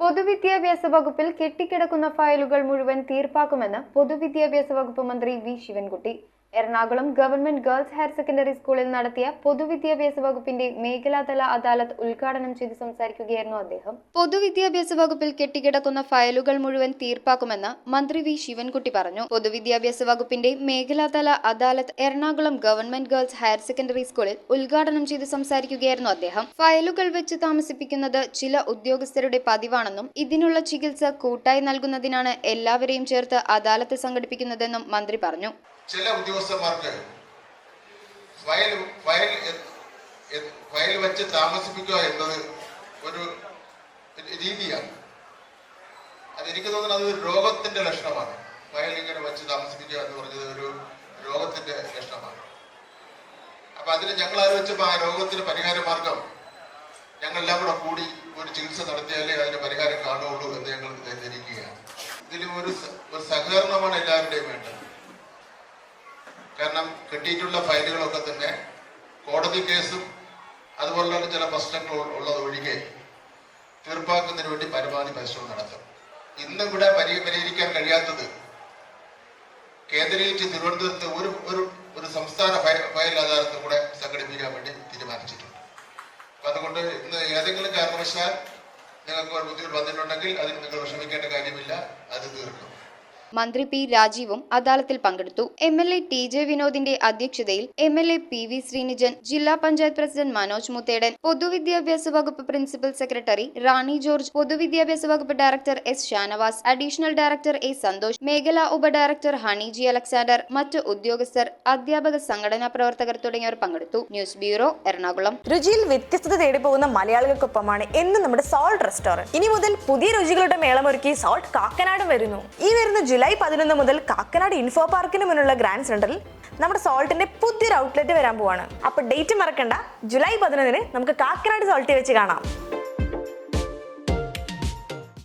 പൊതുവിദ്യാഭ്യാസ വകുപ്പിൽ കെട്ടിക്കിടക്കുന്ന ഫയലുകൾ മുഴുവൻ തീർപ്പാക്കുമെന്ന് പൊതുവിദ്യാഭ്യാസ വകുപ്പ് മന്ത്രി V Sivankutty Ernakulam government girls higher secondary സ്കൂളിൽ നടത്തിയ പൊതുവിദ്യാഭ്യാസ വകുപ്പിന്റെ മേഖലാതല അദാലത്ത് ഉദ്ഘാടനം ചെയ്ത് സംസാരിക്കുകയായിരുന്നു അദ്ദേഹം. പൊതുവിദ്യാഭ്യാസ വകുപ്പിൽ കെട്ടിക്കിടക്കുന്ന ഫയലുകൾ മുഴുവൻ തീർപ്പാക്കുമെന്ന് മന്ത്രി വി ശിവൻകുട്ടി പറഞ്ഞു. പൊതുവിദ്യാഭ്യാസ വകുപ്പിന്റെ മേഖലാതല അദാലത്ത് Ernakulam government girls higher secondary സ്കൂളിൽ ഉദ്ഘാടനം ചെയ്ത് സംസാരിക്കുകയായിരുന്നു അദ്ദേഹം. ഫയലുകൾ വെച്ച് താമസിപ്പിക്കുന്നത് ചില ഉദ്യോഗസ്ഥരുടെ പതിവാണെന്നും ഇതിനുള്ള ചികിത്സ കൂട്ടായി നൽകുന്നതിനാണ് എല്ലാവരെയും ചേർത്ത് അദാലത്ത് സംഘടിപ്പിക്കുന്നതെന്നും മന്ത്രി പറഞ്ഞു. ചില ഉദ്യോഗസ്ഥന്മാർക്ക് ഫയൽ വെച്ച് താമസിപ്പിക്കുക എന്നത് ഒരു രീതിയാണ്. അതെനിക്ക് തോന്നുന്നത് അത് രോഗത്തിന്റെ ലക്ഷണമാണ്. ഫയൽ ഇങ്ങനെ വെച്ച് താമസിപ്പിക്കുക എന്ന് പറഞ്ഞത് ഒരു രോഗത്തിന്റെ ലക്ഷണമാണ്. അപ്പൊ അതിന് ഞങ്ങൾ ആലോചിച്ചപ്പോൾ ആ രോഗത്തിന് പരിഹാര മാർഗം ഞങ്ങളെല്ലാം കൂടി ഒരു ചികിത്സ നടത്തിയാലേ അതിന് പരിഹാരം കാണുകയുള്ളൂ എന്ന് ഞങ്ങൾ ധരിക്കുകയാണ്. ഇതിൽ ഒരു സഹകരണമാണ് എല്ലാവരുടെയും വേണ്ടത്. കാരണം കിട്ടിയിട്ടുള്ള ഫയലുകളൊക്കെ തന്നെ കോടതി കേസും അതുപോലുള്ള ചില പ്രശ്നങ്ങൾ ഉള്ളതൊഴികെ തീർപ്പാക്കുന്നതിന് വേണ്ടി പരമാവധി പരിശ്രമം നടത്തും. ഇന്നിവിടെ പരിഹരിക്കാൻ കഴിയാത്തത് കേന്ദ്രീകരിച്ച് തിരുവനന്തപുരത്ത് ഒരു സംസ്ഥാന ഫയൽ അദാലത്തും കൂടെ സംഘടിപ്പിക്കാൻ വേണ്ടി തീരുമാനിച്ചിട്ടുണ്ട്. അപ്പൊ അതുകൊണ്ട് ഇന്ന് ഏതെങ്കിലും കാരണവശാൽ നിങ്ങൾക്ക് ഒരു ബുദ്ധിമുട്ട് വന്നിട്ടുണ്ടെങ്കിൽ അതിന് നിങ്ങൾ വിഷമിക്കേണ്ട കാര്യമില്ല, അത് തീർക്കും. മന്ത്രി പി രാജീവും അദാലത്തിൽ പങ്കെടുത്തു. MLA TJ വിനോദിന്റെ അധ്യക്ഷതയിൽ MLA PV ശ്രീനിജൻ, ജില്ലാ പഞ്ചായത്ത് പ്രസിഡന്റ് മനോജ് മുത്തേടൻ, പൊതുവിദ്യാഭ്യാസ വകുപ്പ് പ്രിൻസിപ്പൽ സെക്രട്ടറി റാണി ജോർജ്, പൊതുവിദ്യാഭ്യാസ വകുപ്പ് director S Shanavas, additional director A Santhosh, മേഖലാ ഉപഡയറക്ടർ ഹണി G അലക്സാണ്ടർ, മറ്റ് ഉദ്യോഗസ്ഥർ, അധ്യാപക സംഘടനാ പ്രവർത്തകർ തുടങ്ങിയവർ പങ്കെടുത്തു. News bureau, Ernakulam. രുചിയിൽ വ്യത്യസ്തത തേടി പോകുന്ന മലയാളികൾക്കൊപ്പമാണ് എന്നും നമ്മുടെ സോൾട്ട് റെസ്റ്റോറന്റ്. ഇനി മുതൽ പുതിയ രുചികളുടെ മേളമൊരുക്കി സോൾട്ട് കാക്കനാട് വരുന്നു. ഈ വരുന്ന ജൂലൈ 11 മുതൽ കാക്കനാട് ഇൻഫോ പാർക്കിന് മുന്നിലുള്ള ഗ്രാൻഡ് സെന്ററിൽ നമ്മുടെ സോൾട്ടിന്റെ പുതിയൊരു ഔട്ട്ലെറ്റ് വരാൻ പോവാണ്. അപ്പൊ ഡേറ്റ് മറക്കണ്ട, ജൂലൈ 11 നമുക്ക് കാക്കനാട് സോൾട്ടി വെച്ച് കാണാം.